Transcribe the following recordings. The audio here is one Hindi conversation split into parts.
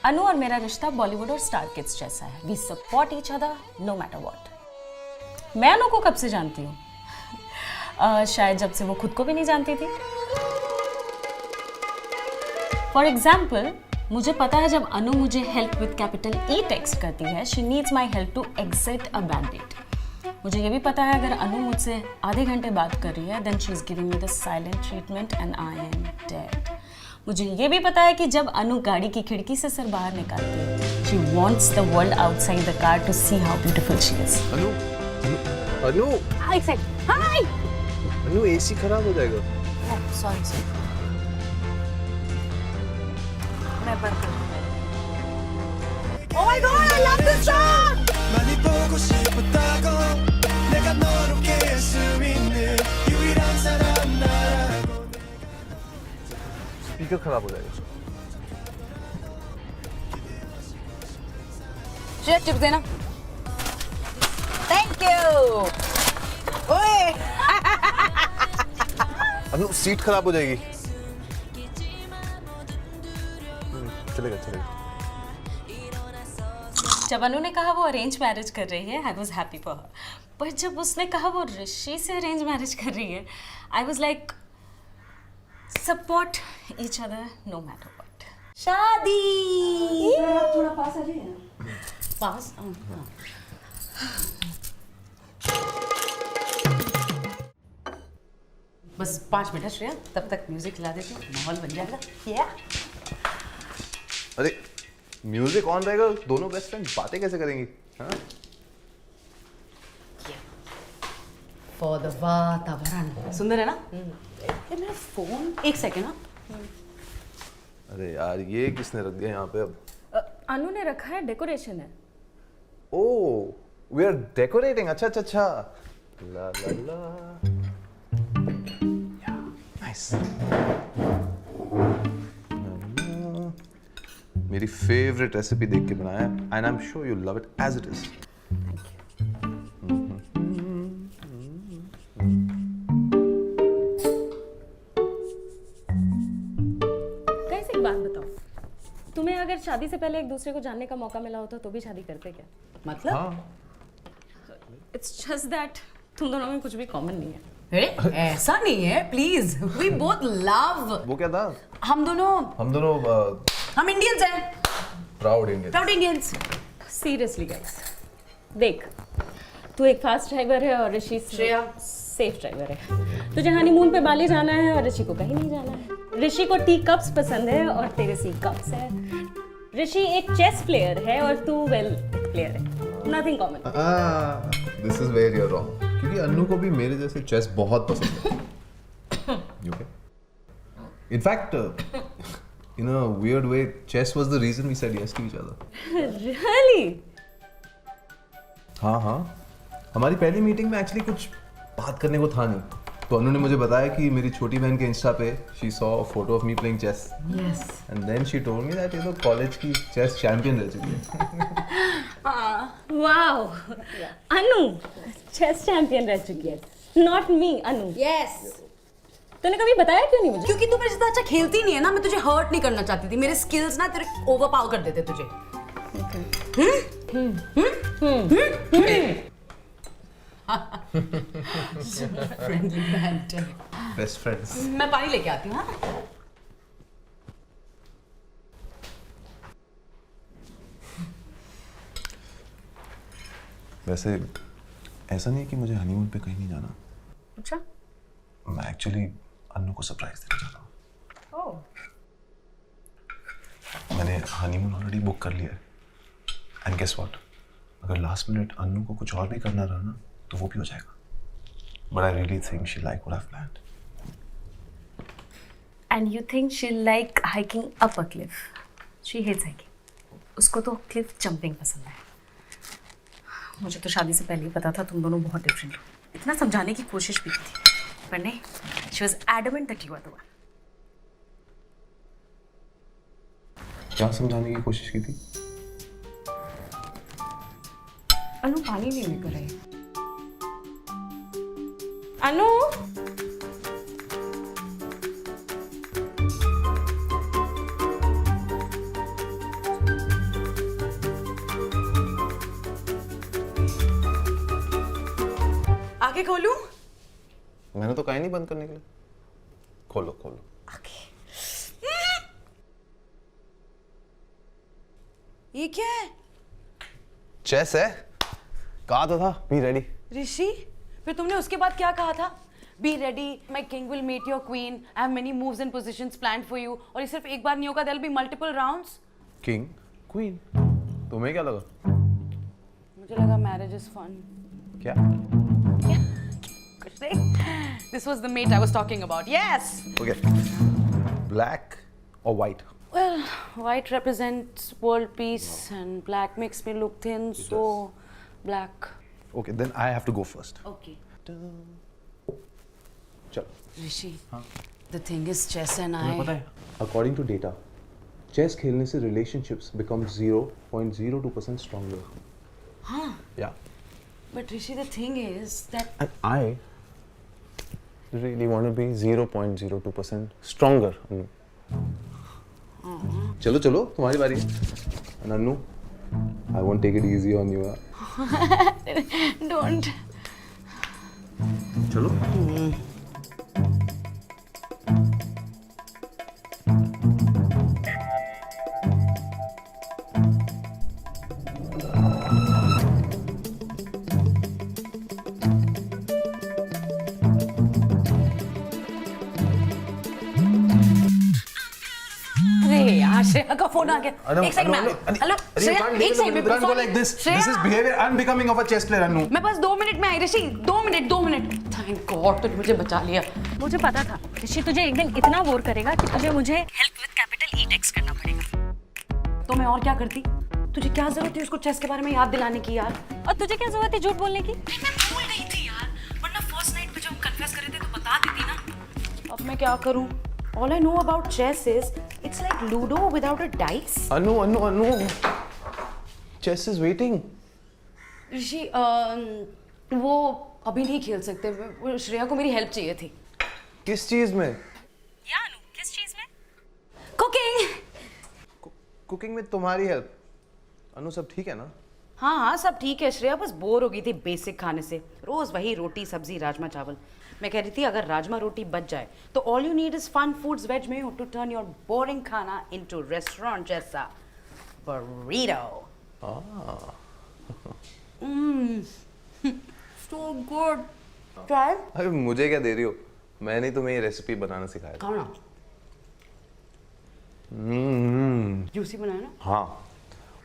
अनु और मेरा रिश्ता बॉलीवुड और स्टार किड्स जैसा है। We support each other no matter what. मैं अनु को कब से जानती हूँ? शायद जब से वो खुद को भी नहीं जानती थी। फॉर एग्जाम्पल, मुझे पता है जब अनु मुझे help with capital E text करती है, she needs my help to exit a bad date. मुझे ये भी पता है अगर अनु मुझसे आधे घंटे बात कर रही है, then she is giving me the silent treatment and I am dead. मुझे ये भी पता है कि जब अनु गाड़ी की खिड़की से सर बाहर निकालती है, she wants the world outside the car to see how beautiful she is. Anu हाय सेट हाय। अनु एसी खराब हो जाएगा। सॉरी सर, मैं बंद कर। Oh my God, I love this song. 많이 보고 싶었다고 내가 너로 깨울 수 있는 유일한 사람 나라고 speaker खराब हो जाएगा। चिप्स चिप्स देना। Thank you. ओए अनु सीट खराब हो जाएगी। चलेगा चलेगा। जब अनु ने कहा वो अरेंज मैरिज कर रही है, I was happy for her. पर जब उसने कहा वो ऋषि से अरेंज मैरिज कर रही है, I was like support each other no matter what. शादी। थोड़ा पास आ जाइए। पास। बस 5 मिनट श्रेया, तब तक म्यूजिक ला देती हूँ, माहौल बन जाएगा। क्या? अरे म्यूजिक ऑन रहेगा, दोनों बेस्ट फ्रेंड बातें कैसे करेंगी? हाँ? फॉर द वातावरण। सुंदर है ना? ये मेरा फोन, एक सेकेंड। हाँ, अरे यार ये किसने रख दिया यहाँ पे अब? अनु ने रखा है, डेकोरेशन है। Oh we are decorating. अच्छा अच्छा अच्छा। ला ला ला। नाइस। मेरी फेवरेट रेसिपी देख के बनाया है and I am sure you love it as it is. Guys एक बात बताओ, तुम्हें अगर शादी से पहले एक दूसरे को जानने का मौका मिला होता तो भी शादी करते क्या? मतलब? हाँ इट्स जस्ट दैट तुम दोनों में कुछ भी कॉमन नहीं है। अरे ऐसा नहीं है, प्लीज। We both love. वो क्या था? हम दोनों हम इंडियंस हैं। Proud Indian. Proud Indians. Seriously guys, देख तू एक फास्ट ड्राइवर है और ऋषि श्रेया सेफ ड्राइवर है। तुझे हनीमून पे बाली जाना है और ऋषि को कहीं नहीं जाना है। ऋषि को टी कप्स पसंद है और तेरे सी कप्स है। ऋषि एक चेस प्लेयर है और तू वेल प्लेयर है। Nothing common. This is where you are wrong, क्योंकि अनु को भी मेरे जैसे चेस बहुत पसंद है। Okay, in fact in a weird way chess was the reason we said yes to each other. Really? हाँ हाँ, हमारी पहली मीटिंग में एक्चुअली कुछ बात करने को था नहीं, तो अनु ने मुझे बताया कि मेरी छोटी बहन के इंस्टा पे she saw a photo of me playing chess. Yes. And then she told me that ये तो कॉलेज की चेस चैंपियन रह चुकी है। वाओ, अनु चेस चैंपियन रह चुकी है। Not me, Anu. Yes. तूने कभी बताया क्यों नहीं मुझे? क्योंकि तू मेरे से अच्छा खेलती नहीं है ना, मैं तुझे हर्ट नहीं करना चाहती थी। मेरे स्किल्स ना तेरे ओवरपावर कर देते तुझे। Friendly banter. Best friends. मैं पानी लेके आती हूँ। हाँ? वैसे ऐसा नहीं है कि मुझे हनीमून पे कहीं नहीं जाना। अच्छा। मैं एक्चुअली अनु को सरप्राइज देना चाहता हूँ। ओह। मैंने हनीमून ऑलरेडी बुक कर लिया है। एंड गेस व्हाट, अगर लास्ट मिनट अनु को कुछ और भी करना रहा ना तो वो भी हो जाएगा। But I really think she like what I have planned. And you think she'll like hiking up a cliff? She hates hiking. उसको तो cliff jumping पसंद है। मुझे तो शादी से पहले ही पता था तुम दोनों बहुत डिफरेंट हो। इतना समझाने की कोशिश भी की थी, पर नहीं। She was adamant that you are the one. क्या समझाने की कोशिश की थी? अनु पानी नहीं लेकर आई। अनु आगे खोलूं? मैंने तो कहीं नहीं बंद करने के लिए। खोलो खोलो। ये क्या है? चेस है, कहा तो था बी रेडी। ऋषि, फिर तुमने उसके बाद क्या कहा था? Be ready, my king will meet your queen. I have many moves and positions planned for you. और ये सिर्फ एक बार नहीं होगा, there'll be multiple rounds. King queen, तुम्हें क्या लगा? मुझे लगा marriage is fun. क्या? कुछ नहीं. This was the mate I was talking about. Yes. Okay, black और white? Well, white represents world peace and black makes me look thin, so black. Okay, then I have to go first. Okay. चलो। Rishi, the thing is chess and I. पता है, अकॉर्डिंग टू डेटा, चेस खेलने से रिलेशनशिप्स बिकम 0.02% स्ट्रॉन्गर। हाँ. या, But Rishi, the thing is that. And I really want to be 0.02% stronger. चलो चलो, तुम्हारी बारी है। Nannu, I won't take it easy on you. Don't. चलो। अरे यार, श्रेया का फोन आ गया। एक सेकंड में। हेलो श्रेया, एक सेकंड में। Don't go like this. This is behavior unbecoming of a chess player, Annu. मैं बस 2 मिनट में आई ऋषि। 2 मिनट। थैंक गॉड तुमने मुझे बचा लिया। मुझे पता था ऋषि तुझे एक दिन इतना बोर करेगा कि तुझे मुझे help with capital E text करना पड़ेगा। तो मैं और क्या करती? तुझे क्या जरूरत थी उसको चेस के बारे में याद दिलाने की यार? और तुझे क्या जरूरत है झूठ बोलने की? मैं भूल गई थी यार, वरना फर्स्ट नाइट पे जब हम कन्फेस कर रहे थे तो बता देती ना। अब मैं क्या करूं? All I know about chess is it's like Ludo without a dice. Annu. Chess is waiting. ऋषि, वो अभी नहीं खेल सकते। वो श्रेया को मेरी हेल्प चाहिए थी। किस चीज में? या अनु, किस चीज में? कुकिंग। कुकिंग में तुम्हारी हेल्प? अनु, सब ठीक है ना? हाँ, सब ठीक है। श्रेया बस बोर हो गई थी बेसिक खाने से। रोज वही रोटी सब्जी राजमा चावल। मैं कह रही थी अगर राजमा रोटी बच जाए तो all you need is Fun Foods veg menu to turn your boring खाना इनटू रेस्टोरेंट जैसा burrito. So good. Try? अरे मुझे क्या दे रही हो? मैंने तुम्हें ये रेसिपी बनाना सिखाया था। खाओ ना। जूसी बनाया ना? हाँ,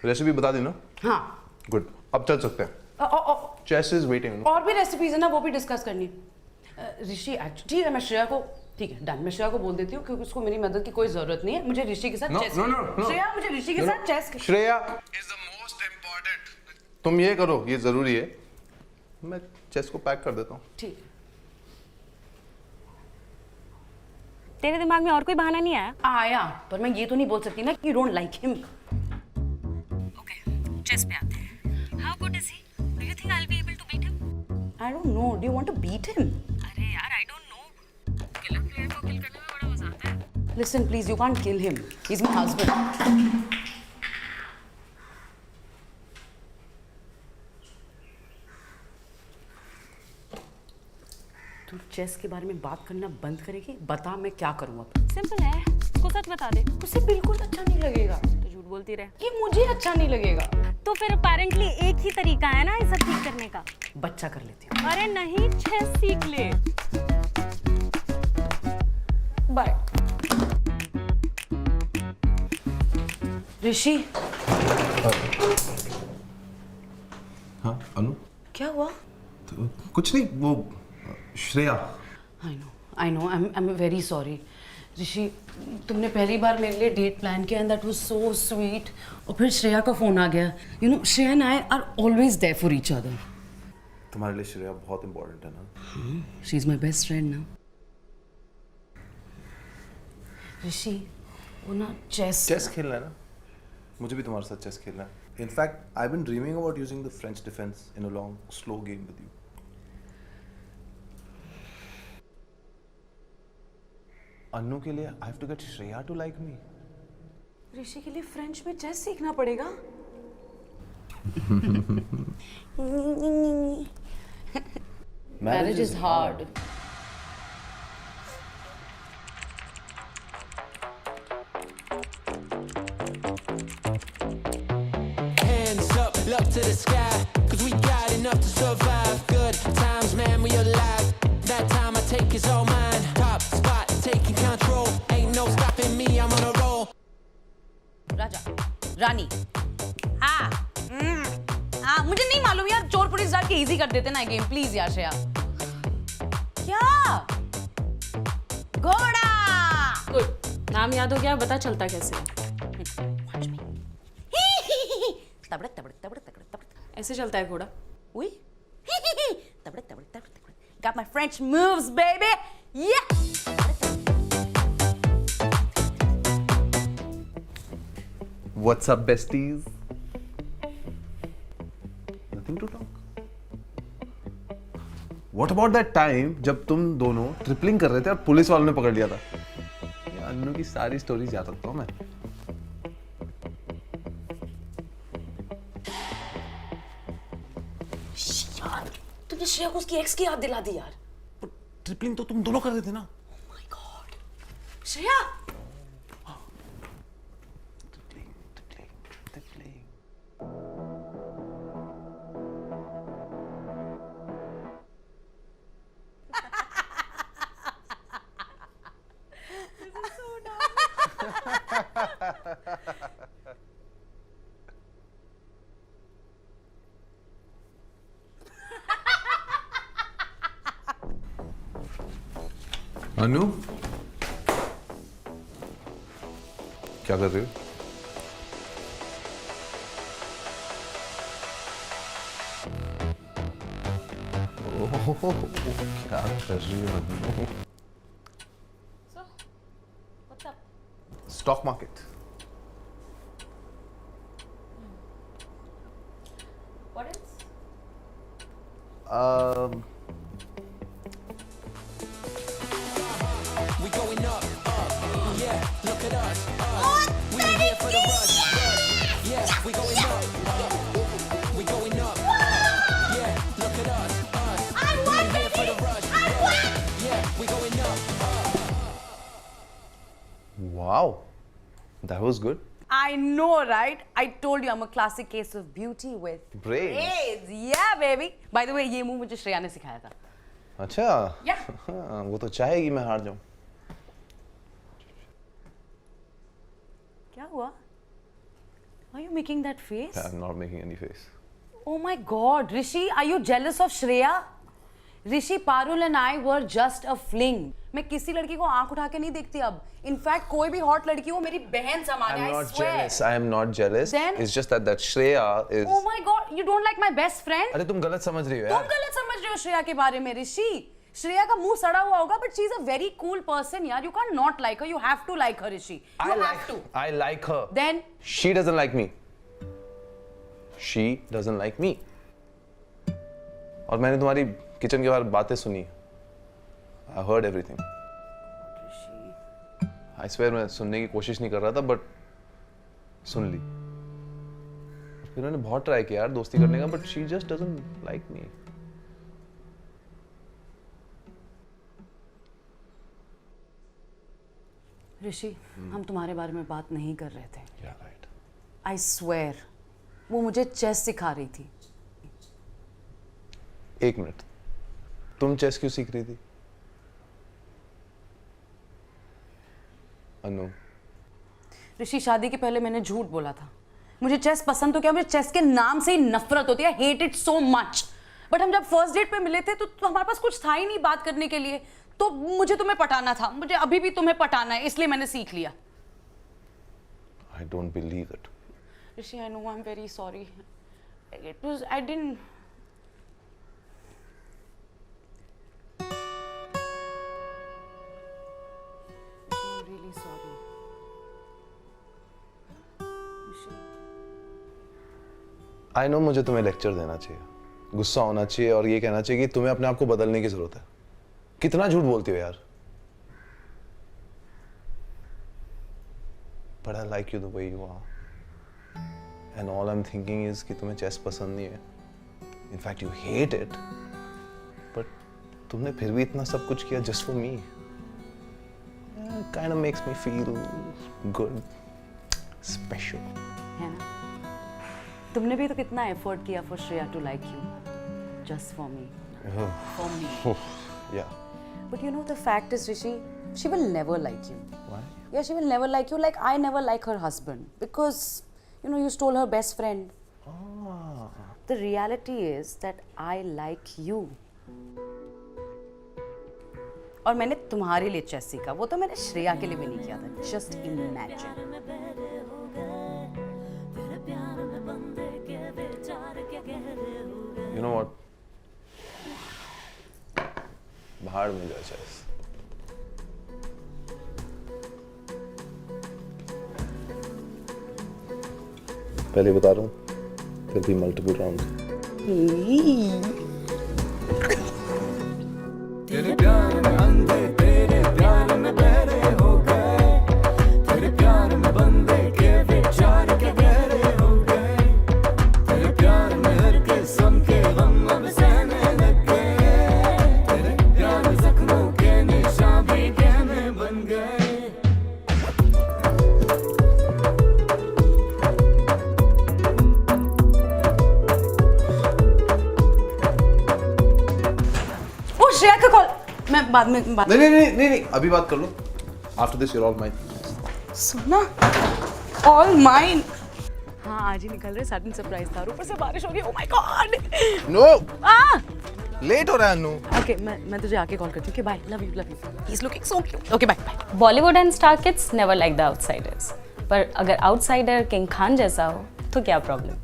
रेसिपी बता दी ना? हाँ। गुड, अब चल सकते हैं। Chess is waiting. और भी रेसिपीज है ना, वो भी डिस्कस करनी। ऋषि ठीक है, मैं श्रेया को ठीक है डन, मैं श्रेया को बोल देती हूँ क्योंकि उसको मेरी मदद की कोई जरूरत नहीं है। मुझे ऋषि के साथ चेस श्रेया, मुझे ऋषि के साथ chess Shreya is the most important. तुम ये करो, ये जरूरी है। मैं चेस को पैक कर देता हूँ। ठीक है। तेरे दिमाग में और कोई बहाना नहीं आया? आया, पर मैं ये तो नहीं बोल सकती ना कि you don't like him. Okay, chess पे आते हैं। How good is he? Do you think I will be able to beat him? I don't know, do you want to beat him? अरे यार, I don't know. Killer player को किल करने में बड़ा मजा आता है। Listen please, you can't kill him, he is my husband. तू चेस के बारे में बात करना बंद करेगी? बता मैं क्या करूं अब। सिंपल है, उसको सच बता दे। उसे बिल्कुल अच्छा नहीं लगेगा। तो झूठ बोलती रहे। ये मुझे अच्छा नहीं लगेगा। तो फिर अपेरेंटली एक ही तरीका है ना ये सब ठीक करने का। बच्चा कर लेती हूँ। अरे नहीं, चेस सीख ले। बाय। ऋषि। हाँ अनु, क्या हुआ? तो कुछ नहीं, वो Shreya. I know, I am very sorry. Rishi, तुमने पहली बार मेरे लिए डेट प्लान किया and that was so sweet. और फिर श्रेया का फोन आ गया। You know, Shreya and I are always there for each other. तुम्हारे लिए श्रेया बहुत इंपॉर्टेंट है ना? She is my best friend now. Rishi, वो ना चेस खेलना है ना? मुझे भी तुम्हारे साथ चेस खेलना है। In fact I been dreaming about using the French defence in a long slow game with you. Annu के लिए I have to get Shreya to like me. Rishi के लिए फ्रेंच में चेस सीखना पड़ेगा। Marriage is hard. Hands up, look to the sky, 'cause we got enough to survive. Good times, man, we alive. That time I take is all mine. Top spot, taking control. Ain't no stopping me, I'm on a roll. राजा, रानी, हाँ, हाँ, मुझे नहीं मालूम यार, चोर पुलिस डाल के इजी कर देते ना गेम, प्लीज यार श्रेया। क्या? घोड़ा। गुड, नाम याद हो गया, बता चलता कैसे है? तबड़क तबड़क तबड़क तबड़क तबड़क। ऐसे चलता है घोड़ा? उई। तबड़क तबड़क तबड़क तबड़क। Got my French moves, baby. Yeah. What's up, besties? Nothing to talk. What about that time जब तुम दोनों ट्रिपलिंग कर रहे थे और पुलिस वालों ने पकड़ लिया था? ये अन्नू की सारी स्टोरीज याद रखता हूँ मैं। यार, तुमने श्रेया को उसकी एक्स की याद दिला दी यार। ट्रिपलिंग तो तुम दोनों कर रहे थे ना? Oh my God, Shreya. अनु, क्या कर रहे हो? ओह, क्या कर रही हो अनु? So, what's up? Stock market. What else? We going up, yeah, look at us, we ain't here for the rush, yeah, we going up, we going up, yeah, look at us, we ain't here for the rush, yeah, we going up. Wow, that was good. I know, right? I told you I'm a classic case of beauty with Brains. Yeah, baby. By the way, ये मूव मुझे श्रेया ने सिखाया था। अच्छा। Yeah. हाँ, वो तो चाहेगी मैं हार जाऊं। क्या हुआ? Why are you making that face? I'm not making any face. Oh my God, Rishi, are you jealous of Shreya? Rishi, Parul and I were just a fling. मैं किसी लड़की को आंख उठा के नहीं देखती अब। इनफैक्ट कोई भी हॉट लड़की हो मेरी बहन समान है, I'm I not swear. jealous. I am not jealous. Then? It's just that Shreya is. Oh my God, you don't like my best friend? अरे तुम गलत समझ रही हो तुम यार। गलत समझ रहे हो श्रेया के बारे में ऋषि। श्रेया का मुंह सड़ा हुआ होगा, but she's a very cool person यार। You can't not like her. You have to like her, Rishi. You have to. I like her. Then She doesn't like me. She doesn't like me. और मैंने तुम्हारी किचन के बाहर बातें सुनी। I heard everything. I swear मैं सुनने की कोशिश नहीं कर रहा था, but सुन ली। फिर मैंने बहुत ट्राई किया यार दोस्ती करने का, but she just doesn't like me. ऋषि, हम तुम्हारे बारे में बात नहीं कर रहे थे। Yeah, right. I swear, वो मुझे चेस सिखा रही थी। एक मिनट, तुम चेस क्यों सीख रही थी? अनु, ऋषि, शादी के पहले मैंने झूठ बोला था। मुझे चेस पसंद तो क्या, मुझे चेस के नाम से ही नफरत होती है। Hate it so much. But हम जब फर्स्ट डेट पे मिले थे तो हमारे पास कुछ था ही नहीं बात करने के लिए। तो मुझे तुम्हें पटाना था, मुझे अभी भी तुम्हें पटाना है, इसलिए मैंने सीख लिया। I don't believe it. Rishi, I know, I'm very sorry. It was, I didn't. Rishi, I'm really sorry. Rishi. I know मुझे तुम्हें लेक्चर देना चाहिए, गुस्सा होना चाहिए और ये कहना चाहिए कि तुम्हें अपने आप को बदलने की जरूरत है। कितना झूठ बोलती हो यार। But I like you the way you are. And all I'm thinking is कि तुम्हें चेस पसंद नहीं है। In fact, you hate it. But तुमने फिर भी इतना सब कुछ किया just for me. Kind of makes me feel good, special. है ना? तुमने भी तो कितना एफर्ट किया for Shreya to like you, just for me. For me. Yeah. But you know the fact is, Rishi, she will never like you. Why? Yeah, she will never like you like I never like her husband because you know you stole her best friend. Ah. The reality is that I like you. और मैंने तुम्हारे लिए चेस सीखा, वो तो मैंने श्रेया के लिए भी नहीं किया था. Just imagine. You know what? भाड़ में जा चेस. पहले बता रहा हूँ, फिर भी मल्टीपल राउंड. तेरे प्यार में अंधे तेरे प्यार में बहरे हो गए तेरे प्यार में बंदे के विचार के गहरे हो गए तेरे प्यार में हर किस्म के गम अब सहने लग गए तेरे प्यार जख्मों के निशान भी गहने बन गए ओ श्रेया का कॉल. मैं बाद में बात. नहीं अभी बात कर लो. After this you're all mine. सुनना. All mine. हाँ आज ही निकल रहे. सडन सरप्राइज था और ऊपर से बारिश हो गई. Oh my God. No. Ah. Late हो रहा है अनु. Okay, मैं तुझे आके कॉल करती हूँ. Okay, bye. Love you. He's looking so cute. Okay, bye. Bollywood and star kids never like the outsiders, पर अगर आउटसाइडर किंग खान जैसा हो तो क्या problem.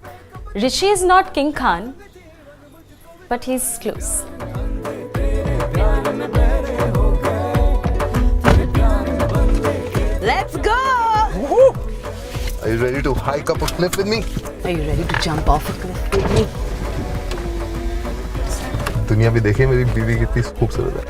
Rishi is not king Khan but he is close. Let's go. Are you ready to hike up a cliff with me? Are you ready to jump off a cliff with me? दुनिया भी देखे मेरी बीवी कितनी खूबसूरत है.